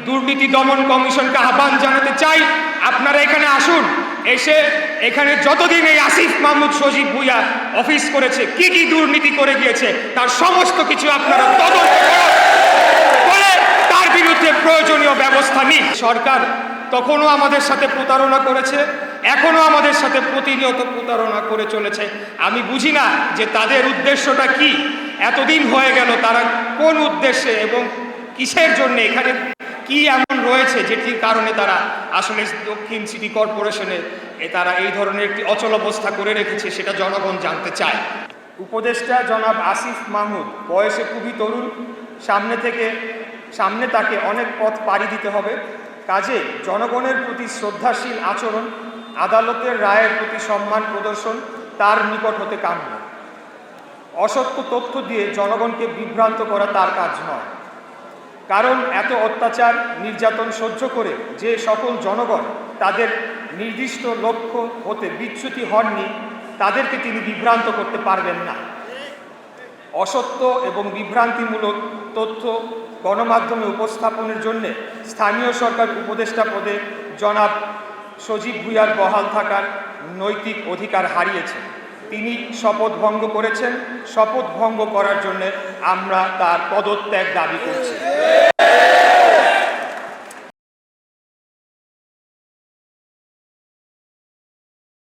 দুর্নীতি দমন কমিশনকে আহ্বান জানাতে চাই, আপনারা এখানে আসুন। এসে এখানে যতদিন এই আসিফ মাহমুদ সজীব ভুইয়া অফিস করেছে, কি কি দুর্নীতি করে গিয়েছে তার সমস্ত কিছু আপনারা তদন্ত করে তার বিরুদ্ধে প্রয়োজনীয় ব্যবস্থা নিন। সরকার তখনও আমাদের সাথে প্রতারণা করেছে, এখনো আমাদের সাথে প্রতিনিয়ত প্রতারণা করে চলেছে। আমি বুঝি না যে তাদের উদ্দেশ্যটা কি। এতদিন হয়ে গেল, তারা কোন উদ্দেশ্যে এবং কিসের জন্য, এখানে কি এমন রয়েছে যেটির কারণে তারা আসলে দক্ষিণ সিটি কর্পোরেশনে তারা এই ধরনের একটি অচল অবস্থা করে রেখেছে, সেটা জনগণ জানতে চায়। উপদেষ্টা জনাব আসিফ মাহমুদ বয়সে খুবই তরুণ, সামনে তাকে অনেক পথ পাড়ি দিতে হবে। কাজে জনগণের প্রতি শ্রদ্ধাশীল আচরণ, আদালতের রায়ের প্রতি সম্মান প্রদর্শন তার নিকট হতে কাম্য। অসত্য তথ্য দিয়ে জনগণকে বিভ্রান্ত করা তার কাজ নয়। কারণ এত অত্যাচার নির্যাতন সহ্য করে যে সকল জনগণ তাদের নির্দিষ্ট লক্ষ্য হতে বিচ্যুতি হননি, তাদেরকে তিনি বিভ্রান্ত করতে পারবেন না। অসত্য এবং বিভ্রান্তিমূলক তথ্য গণমাধ্যমে উপস্থাপনের জন্য স্থানীয় সরকার উপদেষ্টা পদে জনাব সজীব ভুইয়ার বহাল থাকার নৈতিক অধিকার হারিয়েছেন। তিনি শপথ ভঙ্গ করেছেন। শপথ ভঙ্গ করার জন্য আমরা তার পদত্যাগ দাবি করছি।